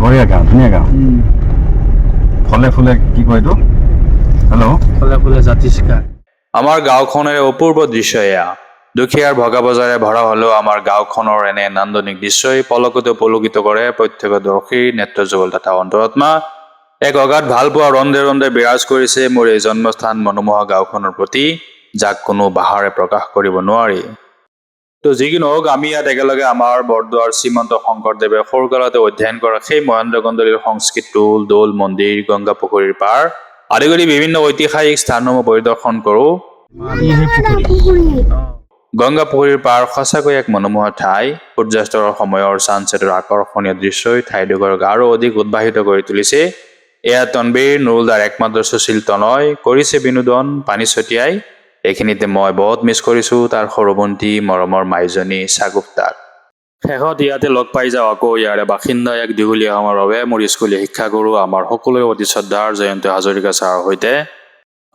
বঢ়িয়া গাঁও, ধুনীয়া গাঁও। ফলে ফুলে কি কয় এইটো? হেল্ল', ফলে ফুলে জাতিষ্কাৰ। আমাৰ গাঁওখনেৰে অপূৰ্ব দৃশ্য এয়া। দুখীয়াৰ ভগা বজাৰে ভৰা হলেও আমাৰ গাঁওখনৰ এনে নান্দনিক দৃশ্যই পলকতে উপলোকিত কৰে প্ৰত্যক্ষদৰ্শী নেত্ৰযুগল তথা অন্তৰাত্মা। এক অগাধ ভালপোৱা ৰন্ধে ৰন্ধে বিৰাজ কৰিছে মোৰ এই জন্মস্থান মনোমোহা গাঁওখনৰ প্ৰতি, যাক কোনো ভাষাৰে প্ৰকাশ কৰিব নোৱাৰি। তো যিকি নহওক, আমি ইয়াত একেলগে আমাৰ বৰদোৱাৰ শ্ৰীমন্ত শংকৰদেৱে সৰুকালতে অধ্যয়ন কৰা সেই মহেন্দ্ৰ কন্দলীৰ সংস্কৃত টোল, দৌল মন্দিৰ, গংগা পুখুৰীৰ পাৰ আদি কৰি বিভিন্ন ঐতিহাসিক স্থানসমূহ পৰিদৰ্শন কৰোঁ। গংগা পুখুৰীৰ পাৰ সঁচাকৈ এক মনোমোহা ঠাই। সূৰ্যাস্তৰ সময়ৰ ছানছেটৰ আকৰ্ষণীয় দৃশ্যই ঠাইডোখৰক আৰু অধিক উদ্বাহিত কৰি তুলিছে। এয়া তনবীৰ নুৰুলদাৰ একমাত্ৰ সুশীল তনয় কৰিছে বিনোদন পানী ছটিয়াই। এইখিনিতে মই বহুত মিছ কৰিছোঁ তাৰ সৰু ভণ্টি মৰমৰ মাইজনী চাগুপ্তাক। শেষত ইয়াতে লগ পাই যাওঁ আকৌ ইয়াৰে বাসিন্দা এক দীঘলীয়া সময়ৰ বাবে মোৰ স্কুলীয়া শিক্ষাগুৰু আমাৰ সকলোৰে অতি শ্ৰদ্ধাৰ জয়ন্ত হাজৰিকা ছাৰৰ সৈতে।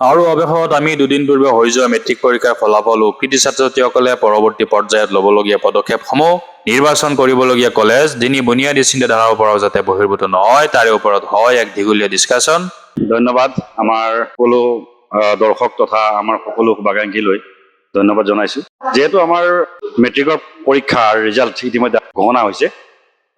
আৰু অৱশেষত আমি দুদিন পূৰ্বে হৈ যোৱা মেট্ৰিক পৰীক্ষাৰ ফলাফল ও কৃতি ছাত্ৰ ছাত্ৰীসকলে পৰৱৰ্তী পৰ্যায়ত ল'বলগীয়া পদক্ষেপসমূহ, নিৰ্বাচন কৰিবলগীয়া কলেজ, দিনী বুনিয়াদী চিন্তাধাৰাৰ পৰাও যাতে বহিৰ্ভূত নহয় তাৰে ওপৰত হয় এক দীঘলীয়া ডিছকাশ্যন। ধন্যবাদ আমাৰ সকলো দৰ্শক তথা আমাৰ সকলো শুভাকাংক্ষীলৈ ধন্যবাদ জনাইছোঁ। যিহেতু আমাৰ মেট্ৰিকৰ পৰীক্ষাৰ ৰিজাল্ট ইতিমধ্যে ঘোষণা হৈছে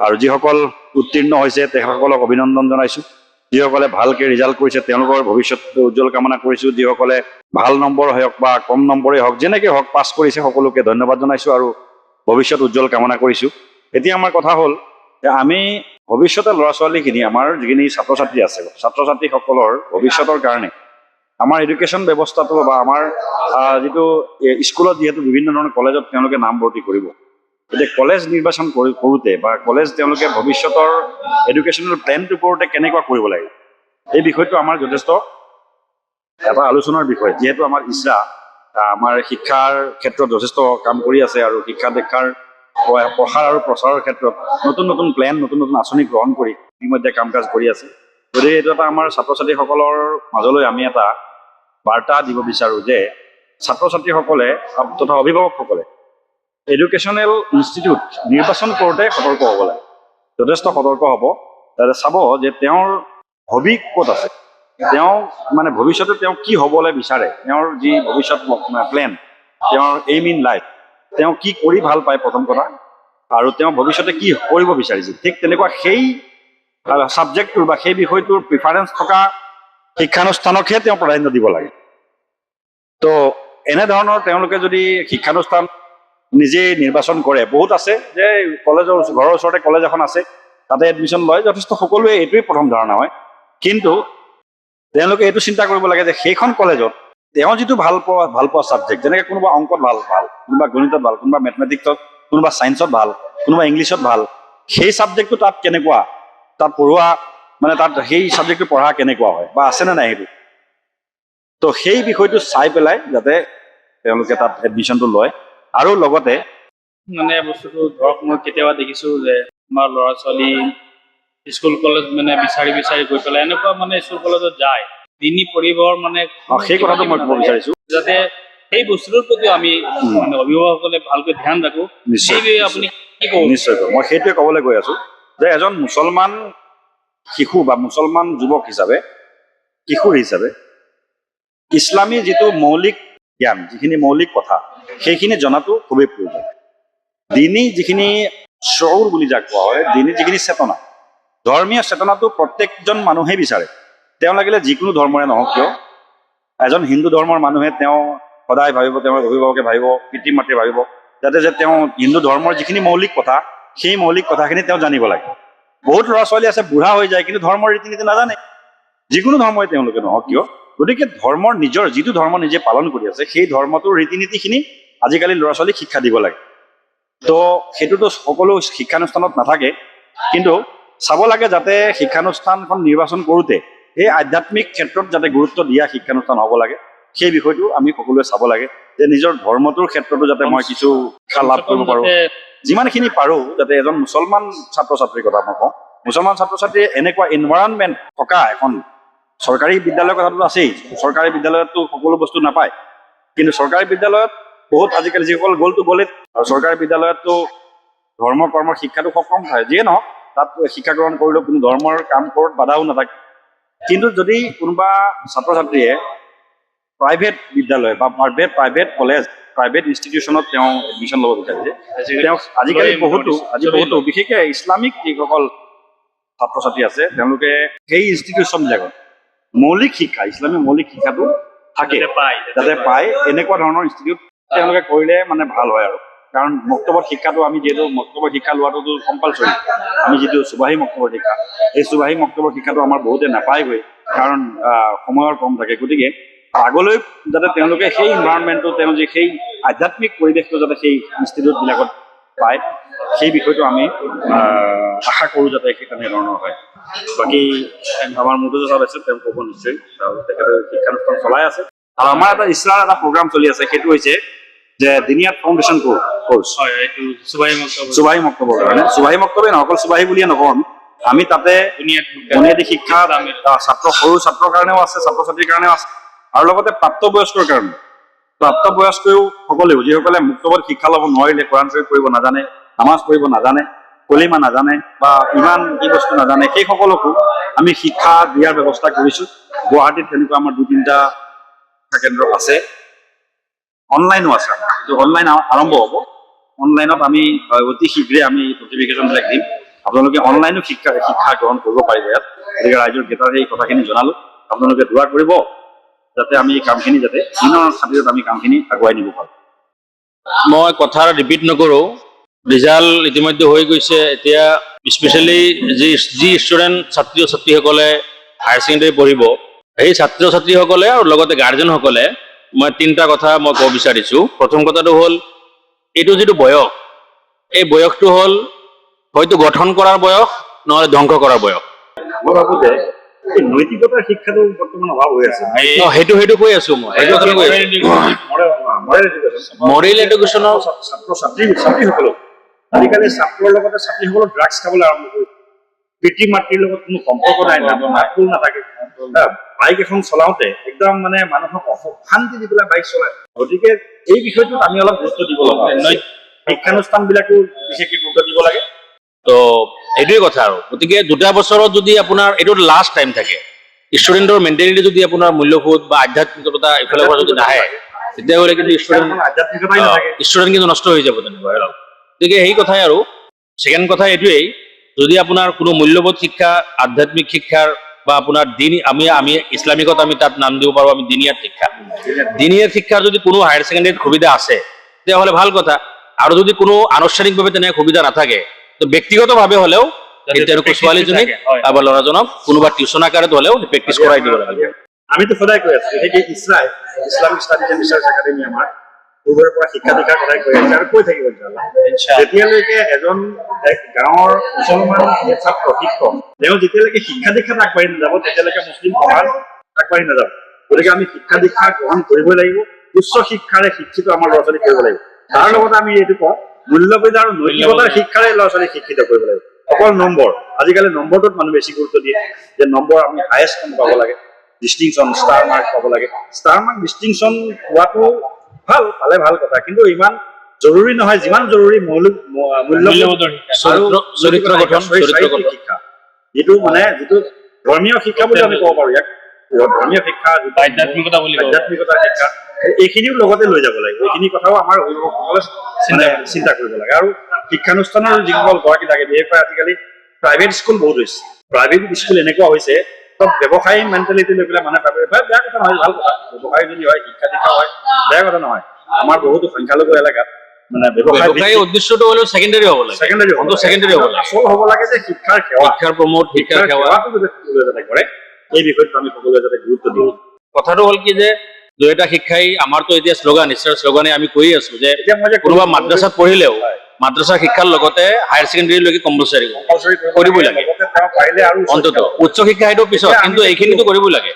আৰু যিসকল উত্তীৰ্ণ হৈছে তেখেতসকলক অভিনন্দন জনাইছোঁ। যিসকলে ভালকৈ ৰিজাল্ট কৰিছে তেওঁলোকৰ ভৱিষ্যতটো উজ্জ্বল কামনা কৰিছোঁ। যিসকলে ভাল নম্বৰ হওক বা কম নম্বৰেই হওক, যেনেকৈ হওক পাছ কৰিছে সকলোকে ধন্যবাদ জনাইছোঁ আৰু ভৱিষ্যত উজ্জ্বল কামনা কৰিছোঁ। এতিয়া আমাৰ কথা হ'ল যে আমি ভৱিষ্যতে ল'ৰা ছোৱালীখিনি, আমাৰ যিখিনি ছাত্ৰ ছাত্ৰী আছে, ছাত্ৰ ছাত্ৰীসকলৰ ভৱিষ্যতৰ কাৰণে আমাৰ এডুকেশ্যন ব্যৱস্থাটো বা আমাৰ যিটো স্কুলত যিহেতু বিভিন্ন ধৰণৰ কলেজত তেওঁলোকে নামভৰ্তি কৰিব, এতিয়া কলেজ নিৰ্বাচন কৰোঁতে বা কলেজ তেওঁলোকে ভৱিষ্যতৰ এডুকেশ্যনেল প্লেনটো কৰোঁতে কেনেকুৱা কৰিব লাগে, এই বিষয়টো আমাৰ যথেষ্ট এটা আলোচনাৰ বিষয়। যিহেতু আমাৰ ইছৰা আমাৰ শিক্ষাৰ ক্ষেত্ৰত যথেষ্ট কাম কৰি আছে আৰু শিক্ষা দীক্ষাৰ প্ৰসাৰ আৰু প্ৰচাৰৰ ক্ষেত্ৰত নতুন নতুন প্লেন, নতুন নতুন আঁচনি গ্ৰহণ কৰি ইতিমধ্যে কাম কাজ কৰি আছে। গতিকে এইটো এটা আমাৰ ছাত্ৰ ছাত্ৰীসকলৰ মাজলৈ আমি এটা বাৰ্তা দিব বিচাৰোঁ যে ছাত্ৰ ছাত্ৰীসকলে তথা অভিভাৱকসকলে এডুকেশ্যনেল ইনষ্টিটিউট নিৰ্বাচন কৰোঁতে সতৰ্ক হ'ব লাগে, যথেষ্ট সতৰ্ক হ'ব। তাতে চাব যে তেওঁৰ হবি ক'ত আছে, তেওঁ মানে ভৱিষ্যতে তেওঁ কি হ'বলৈ বিচাৰে, তেওঁৰ যি ভৱিষ্যত প্লেন, তেওঁৰ এইম ইন লাইফ, তেওঁ কি কৰি ভাল পায় প্ৰথম কথা, আৰু তেওঁ ভৱিষ্যতে কি কৰিব বিচাৰিছে, ঠিক তেনেকুৱা সেই ছাবজেক্টটোৰ বা সেই বিষয়টোৰ প্ৰিফাৰেঞ্চ থকা শিক্ষানুষ্ঠানকহে তেওঁ প্ৰাধান্য দিব লাগে। তো এনেধৰণৰ তেওঁলোকে যদি শিক্ষানুষ্ঠান নিজেই নিৰ্বাচন কৰে, বহুত আছে যে কলেজৰ ঘৰৰ ওচৰতে কলেজ এখন আছে তাতে এডমিশ্যন লয়, যথেষ্ট সকলোৱে এইটোৱেই প্ৰথম ধাৰণা হয়। কিন্তু তেওঁলোকে এইটো চিন্তা কৰিব লাগে যে সেইখন কলেজত তেওঁ যিটো ভাল পোৱা ছাবজেক্ট, যেনেকৈ কোনোবা অংকত ভাল, কোনোবা গণিতত ভাল, কোনোবা মেথমেটিক্সত, কোনোবা ছায়েন্সত ভাল, কোনোবা ইংলিছত ভাল, সেই ছাবজেক্টটো তাত কেনেকুৱা, তাত পঢ়োৱা মানে তাত সেই ছাবজেক্টটো পঢ়া কেনেকুৱা হয় বা আছেনে নাই সেইটো, তো সেই বিষয়টো চাই পেলাই যাতে তেওঁলোকে তাত এডমিশ্যনটো লয়। আৰু লগতে মানে বস্তুটো ধৰক মই কেতিয়াবা দেখিছোঁ যে আমাৰ ল'ৰা ছোৱালী স্কুল কলেজ মানে বিচাৰি গৈ পেলাই এনেকুৱা মানে স্কুল কলেজত যায়, দিনী পৰিবৰ মানে সেই কথাটো মই ক'ব বিচাৰিছোঁ, যাতে সেই বস্তুটোৰ প্ৰতি আমি মানে অভিভাৱকসকলে ভালকৈ ধ্যান ৰাখোঁ। নিশ্চয় আপুনি কি ক'ব? নিশ্চয় মই সেইটোৱে ক'বলৈ গৈ আছোঁ যে এজন মুছলমান শিশু বা মুছলমান যুৱক হিচাপে, কিশোৰ হিচাপে ইছলামী যিটো মৌলিক জ্ঞান, যিখিনি মৌলিক কথা, সেইখিনি জনাটো খুবেই প্ৰয়োজন। দিনী যিখিনি শ্বউৰ বুলি যাক কোৱা হয়, দিনী যিখিনি চেতনা, ধৰ্মীয় চেতনাটো প্ৰত্যেকজন মানুহেই বিচাৰে। তেওঁ লাগিলে যিকোনো ধৰ্মৰে নহওক কিয়, এজন হিন্দু ধৰ্মৰ মানুহে তেওঁ সদায় ভাবিব, তেওঁৰ অভিভাৱকে ভাবিব, পিতৃ মাতৃয়ে ভাবিব যাতে যে তেওঁ হিন্দু ধৰ্মৰ যিখিনি মৌলিক কথা, সেই মৌলিক কথাখিনি তেওঁ জানিব লাগে। বহুত ল'ৰা ছোৱালী আছে বুঢ়া হৈ যায় কিন্তু ধৰ্মৰ ৰীতি নীতি নাজানে, যিকোনো ধৰ্মই তেওঁলোকে নহওক কিয়। গতিকে ধৰ্মৰ নিজৰ যিটো ধৰ্ম নিজে পালন কৰি আছে সেই ধৰ্মটোৰ ৰীতি নীতিখিনি আজিকালি ল'ৰা ছোৱালীক শিক্ষা দিব লাগে। তো সেইটোতো সকলো শিক্ষানুষ্ঠানত নাথাকে, কিন্তু চাব লাগে যাতে শিক্ষানুষ্ঠানখন নিৰ্বাচন কৰোঁতে এই আধ্যাত্মিক ক্ষেত্ৰত যাতে গুৰুত্ব দিয়া শিক্ষানুষ্ঠান হ'ব লাগে, সেই বিষয়টো আমি সকলোৱে চাব লাগে যে নিজৰ ধৰ্মটোৰ ক্ষেত্ৰতো যাতে মই কিছু শিক্ষা লাভ কৰিব পাৰোঁ, যিমানখিনি পাৰোঁ যাতে এজন মুছলমান ছাত্ৰ ছাত্ৰীৰ কথা মই কওঁ, মুছলমান ছাত্ৰ ছাত্ৰীয়ে এনেকুৱা এনভাইৰনমেণ্ট থকা এখন চৰকাৰী বিদ্যালয়ৰ কথাটো আছেই, চৰকাৰী বিদ্যালয়ততো সকলো বস্তু নাপায়, কিন্তু চৰকাৰী বিদ্যালয়ত বহুত আজিকালি যিসকল গ'লতো গ'লেই, আৰু চৰকাৰী বিদ্যালয়ততো ধৰ্ম কৰ্মৰ শিক্ষাটো খুব কম থাকে। যিয়ে নহওক তাত শিক্ষা গ্ৰহণ কৰিলেও কোনো ধৰ্মৰ কাম কৰাত বাধাও নাথাকে। কিন্তু যদি কোনোবা ছাত্ৰ ছাত্ৰীয়ে প্ৰাইভেট বিদ্যালয় বা প্ৰাইভেট কলেজ প্ৰাইভেট ইনষ্টিটিউশ্যনত তেওঁ এডমিশ্যন ল'ব বিচাৰিছে, তেওঁ আজিকালি বহুতো বিশেষকৈ ইছলামিক যিসকল ছাত্ৰ ছাত্ৰী আছে তেওঁলোকে সেই ইনষ্টিটিউশ্যনবিলাকত মৌলিক শিক্ষা ইছলামিক মৌলিক শিক্ষাটো থাকে যাতে পায় এনেকুৱা ধৰণৰ ইনষ্টিটিউট তেওঁলোকে কৰিলে মানে ভাল হয় আৰু। কাৰণ মক্তবত শিক্ষাটো আমি যিহেতু মক্তবৰ শিক্ষা লোৱাটোতো কম্পালচৰি, আমি যিটো চুবাহী মক্তবৰ শিক্ষা এই চুবাহী মক্তবৰ শিক্ষাটো আমাৰ বহুতে নাপায়গৈ কাৰণ সময়ৰ কম থাকে। গতিকে আগলৈ যাতে তেওঁলোকে সেই ইনভাইৰনমেণ্টটো তেওঁ যে সেই আধ্যাত্মিক পৰিৱেশটো যাতে সেই ইনষ্টিটিউটবিলাকত পায় সেই বিষয়টো আমি আশা কৰোঁ যাতে সেই তেনেধৰণৰ হয়। বাকী আমাৰ মুৰ্তজা ছাৰ আছে, তেওঁ ক'ব নিশ্চয়, আৰু তেখেতে শিক্ষানুষ্ঠান চলাই আছে। আৰু আমাৰ এটা ইছলাৰ এটা প্ৰগ্ৰাম চলি আছে, সেইটো হৈছে যে দিনিয়াত ফাউণ্ডেশ্যন কোৰ্চ চুবাহী মক্তবৰ কাৰণে। চুবাহী মক্তবেই নহয়, অকল চুবাহী বুলিয়ে নকওঁ আমি তাতে বুনিয়াদী শিক্ষা সৰু ছাত্ৰৰ কাৰণেও আছে, ছাত্ৰ ছাত্ৰীৰ কাৰণেও আছে, আৰু লগতে প্ৰাপ্তবয়স্কৰ কাৰণে। প্ৰাপ্তবয়স্কও সকলেও যিসকলে মুক্তবত শিক্ষা ল'ব নোৱাৰিলে, কোৰাণ শৰীফ পঢ়িব নাজানে, নামাজ পঢ়িব নাজানে, কলিমা নাজানে বা ইমান কি বস্তু নাজানে, সেই সকলকো আমি শিক্ষা দিয়াৰ ব্যৱস্থা কৰিছোঁ। গুৱাহাটীত তেনেকুৱা আমাৰ 2-3টা কেন্দ্ৰ আছে, অনলাইনো আছে। অনলাইন আৰম্ভ হ'ব, অনলাইনত আমি অতি শীঘ্ৰে আমি নটিফিকেশ্যনবিলাক দিম, আপোনালোকে অনলাইনো শিক্ষা গ্ৰহণ কৰিব পাৰিব ইয়াত। গতিকে ৰাইজৰ গেটাৰ সেই কথাখিনি জনালোঁ, আপোনালোকে দোৱা কৰিব যাতে আমি এই কামখিনি যাতে দিনৰ খাতিৰত আমি কামখিনি আগুৱাই নিব পাৰোঁ। মই কথা ৰিপিট নকৰোঁ, ৰিজাল্ট ইতিমধ্যে হৈ গৈছে। এতিয়া স্পেচিয়েলি যি ষ্টুডেণ্ট ছাত্ৰ ছাত্ৰীসকলে হায়াৰ ছেকেণ্ডেৰী পঢ়িব, সেই ছাত্ৰ ছাত্ৰীসকলে আৰু লগতে গাৰ্জেনসকলে মই 3টা কথা মই ক'ব বিচাৰিছোঁ। প্ৰথম কথাটো হ'ল এইটো যিটো বয়স, এই বয়সটো হ'ল হয়তো গঠন কৰাৰ বয়স নহ'লে ধ্বংস কৰাৰ বয়স। মই ভাবোঁ যে এই নৈতিকতাৰ শিক্ষাটো বৰ্তমান অভাৱ হৈ আছে। সেইটো কৈ আছোঁ মই, সেইটো কথা কৈ আছোঁ। মৰেল এডুকেশ্যনৰ ছাত্ৰ ছাত্ৰীসকলক আজিকালি ছাত্ৰৰ লগতে ছাত্ৰীসকলক ড্ৰাগছ খাবলৈ আৰম্ভ কৰিছে। পিতৃ মাতৃৰ লগত কোনো সম্পৰ্ক নাই, মাতবোল নাথাকে। বাইক এখন চলাওঁতে একদম মানে মানুহক অশান্তি দি পেলাই বাইক চলায়। গতিকে এই বিষয়টোত আমি অলপ গুৰুত্ব দিব লগা হয়। শিক্ষানুষ্ঠানবিলাকো বিশেষকৈ গুৰুত্ব দিব লাগে। তো এইটোৱে কথা আৰু। গতিকে 2টা বছৰত যদি আপোনাৰ এইটো লাষ্ট টাইম থাকে, ষ্টুডেণ্টৰ মেণ্টেলিটি যদি আপোনাৰ মূল্যবোধ বা আধ্যাত্মিকতা এইফালৰ পৰা যদি নাহে, তেতিয়াহ'লে কিন্তু ষ্টুডেণ্ট কিন্তু নষ্ট হৈ যাব তেনেকুৱা। গতিকে সেই কথাই আৰু। ছেকেণ্ড কথা এইটোৱেই, যদি আপোনাৰ কোনো মূল্যবোধ শিক্ষা, আধ্যাত্মিক শিক্ষাৰ বা আপোনাৰ দিন আমি ইছলামিকত আমি তাত নাম দিব পাৰোঁ আমি দিনিয়াত শিক্ষা। দিনিয়াত শিক্ষাৰ যদি কোনো হায়াৰ ছেকেণ্ডেৰীত সুবিধা আছে তেতিয়াহ'লে ভাল কথা। আৰু যদি কোনো আনুষ্ঠানিকভাৱে তেনে সুবিধা নাথাকে, তো ব্যক্তিগতভাৱে হ'লেও তেওঁলোকৰ ছোৱালীজনীক বা ল'ৰাজনক কোনোবা টিউচন আকাৰত হ'লেও প্ৰেক্টিচ কৰাই দিব লাগিব। আমিতো সদায় কৈ আছোঁ, সেই Islamic studies and research academy আমাৰ পূৰ্বৰে পৰা শিক্ষা দীক্ষাৰ কথাই কৈ আছে আৰু কৈ থাকিব ইনশাআল্লাহ। যেতিয়ালৈকে এজন গাঁৱৰ মুছলমান ছাত্ৰ শিক্ষক তেওঁ যেতিয়ালৈকে শিক্ষা দীক্ষাত আগবাঢ়ি নাযাব, তেতিয়ালৈকে মুছলিম সমাজ আগবাঢ়ি নাযাব। গতিকে আমি শিক্ষা দীক্ষা গ্ৰহণ কৰিবই লাগিব, উচ্চ শিক্ষাৰে শিক্ষিত আমাৰ ল'ৰা ছোৱালী কৰিব লাগিব। তাৰ লগতে আমি এইটো কওঁ, মূল্যবোধ আৰু নৈতিকতাৰ শিক্ষাৰে ল'ৰা ছোৱালীক শিক্ষিত কৰিব লাগিব। অকল নম্বৰ, আজিকালি নম্বৰটোত মানুহ বেছি গুৰুত্ব দিয়ে যে নম্বৰ আমি হায়েষ্ট পাব লাগে, ডিষ্টিংশ্যন ষ্টাৰ মাৰ্ক পাব লাগে। ষ্টাৰ মাৰ্ক ডিষ্টিংশ্যন পোৱাটো পালে ভাল কথা, কিন্তু ইমান জৰুৰী নহয় যিমান জৰুৰী মূল্যবোধ আৰু চৰিত্ৰ গঠন শিক্ষা, যিটো ধৰ্মীয় শিক্ষা বুলি আমি ক'ব পাৰোঁ। ইয়াক ধৰ্মীয় শিক্ষা, আধ্যাত্মিকতাৰ শিক্ষা, এইখিনিও লগতে লৈ যাব লাগিব। এইখিনি কথাও আমাৰ অভিভাৱকসকলে চিন্তা কৰিব লাগে। আৰু শিক্ষানুষ্ঠানৰ যিসকল গৰাকী থাকে, বিশেষকৈ আজিকালি প্ৰাইভেট স্কুল বহুত হৈছে। প্ৰাইভেট স্কুল এনেকুৱা হৈছে চব ব্যৱসায়ী মেণ্টেলিটি লৈ পেলাই মানুহে ভাবে, বেয়া কথা নহয়, ভাল কথা। ব্যৱসায়ী যদি হয়, শিক্ষা দীক্ষা হয়, বেয়া কথা নহয়। আমাৰ বহুতো সংখ্যালঘু এলেকাত মানে ব্যৱসায় উদ্দেশ্যটো হ'লেও ছেকেণ্ডেৰী হ'ব লাগে, আচল হ'ব লাগে যে শিক্ষাৰ সেৱা, শিক্ষাৰ প্ৰমোট, শিক্ষাৰ সেৱাটো যদি সকলোৱে যাতে কৰে, এই বিষয়টো আমি সকলোৱে যাতে গুৰুত্ব দিওঁ। কথাটো হ'ল কি যে 2টা শিক্ষাই আমাৰতো এতিয়া শ্লোগানে আমি কৈ আছো যে কোনোবা মাদ্ৰাছাত পঢ়িলেও মাদ্ৰাছাৰ শিক্ষাৰ লগতে হায়াৰ ছেকেণ্ডেৰীলৈকে কম্পালচৰি কৰিবই লাগে। অন্তত উচ্চ শিক্ষা সেইটো পিছত, কিন্তু এইখিনিতো কৰিবই লাগে।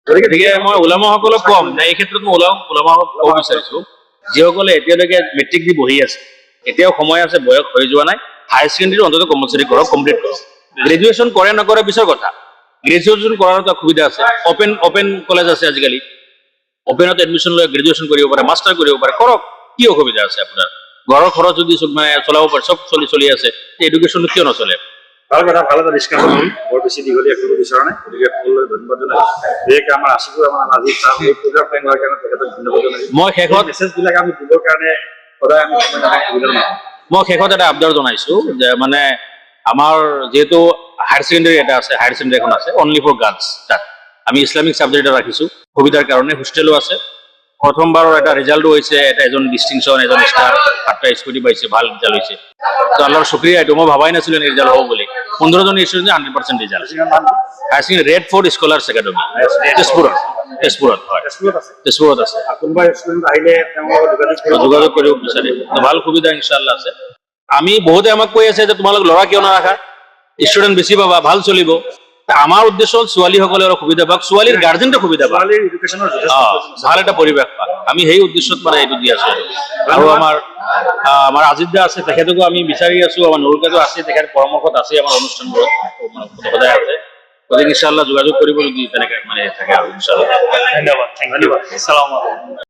গতিকে মই ওলামাসকলক কম যে এই ক্ষেত্ৰত মই ওলামাসকলক ক'ব বিচাৰিছো, যিসকলে এতিয়ালৈকে মেট্ৰিক দি বহি আছে, এতিয়াও সময় আছে, বয়স হৈ যোৱা নাই, হায়াৰ ছেকেণ্ডেৰী অন্তত কম্পালচৰি কৰক, কমপ্লিট কৰক। গ্ৰেজুৱেশ্যন কৰে নকৰে পিছৰ কথা, গ্ৰেজুৱেশ্যন কৰাৰ এটা সুবিধা আছে। অপেন কলেজ আছে আজিকালি, অপেনত এডমিশ্যন লৈ গ্ৰেজুৱেশ্যন কৰিব পাৰে, মাষ্টাৰ কৰিব পাৰে, কৰক। কি অসুবিধা আছে আপোনাৰ? ঘৰৰ খৰচ যদি চলাব পাৰে, চব চলি আছে, এডুকেশ্যনটো কিয় নচলে? ভাল কথা, ভাল এটা ডিছকাশ্যন হ'ল। বৰ বেছি দীঘলীয়া কৰিব বিচৰা নাই, গতিকে সকলোলৈ ধন্যবাদ জনাইছোঁ। বিশেষকৈ আমাৰ আশিকুৰ ৰহমান আজি তাৰ এই প্ৰগ্ৰাম হোৱাৰ কাৰণে তেখেতক ধন্যবাদ জনাইছোঁ। মই শেষত মেছেজবিলাক আমি দিবৰ কাৰণে সদায় আমি সময় নাপাওঁ, সুবিধা নাপাওঁ। মই শেষত এটা আবদাৰ জনাইছো যে মানে আমাৰ যিহেতু হায়াৰ ছেকেণ্ডেৰী এটা আছে, হায়াৰ ছেকেণ্ডেৰী এখন আছে অনলি ফৰ গাৰ্লছ, তাত আমি ইছলামিক ছাবজেক্ট এটা ৰাখিছোঁ সুবিধাৰ কাৰণে। হোষ্টেলো আছে। প্ৰথমবাৰৰ এটা ৰিজাল্টো হৈছে, এটা এজন ডিষ্টিংশ্যন, এজন ষ্টাৰ, 8টা স্কুটি পাইছে, ভাল ৰিজাল্ট হৈছে। তো আল্লাহৰ শুক্ৰিয়া, এইটো মই ভাবাই নাছিলোঁ এনে ৰিজাল্ট হ'ব বুলি। 15জন ষ্টুডেণ্টে 100% result. Higher secondary Red Fort Scholars Academy, তেজপুৰত, তেজপুৰত হয়, তেজপুৰত আছে। তেজপুৰত আছে। আৰু কোনোবা ষ্টুডেণ্ট আহিলে তেওঁৰ লগত যোগাযোগ কৰিব বিচাৰে, তো ভাল সুবিধা ইনশাআল্লাহ আছে। আমি বহুতে আমাক কৈ আছে যে তোমালোক ল'ৰা কিয় নাৰাখা, ষ্টুডেণ্ট বেছি পাবা, ভাল চলিব। আমাৰ উদ্দেশ্য হ'ল ছোৱালীসকলে অলপ সুবিধা পাওক, ছোৱালীৰ গাৰ্জেণ্টে সুবিধা পাওক, ছোৱালীৰ এডুকেশ্যনৰ যথেষ্ট ভাল এটা পৰিৱেশ পাওক। আমি সেই উদ্দেশ্যত মানে এইটো দি আছো। আৰু আমাৰ আজিত দা আছে, তেখেতকো আমি বিচাৰি আছো। আমাৰ নুৰুকাজো আছে, তেখেত পৰামৰ্শত আছে, আমাৰ অনুষ্ঠানবোৰত সদায় আছে। গতিকে ইনশাআল্লাহ যোগাযোগ কৰিব যদি তেনেকে মানে থাকে আৰু ইনশাআল্লাহ। ধন্যবাদ, ধন্যবাদ। আসসালামু আলাইকুম।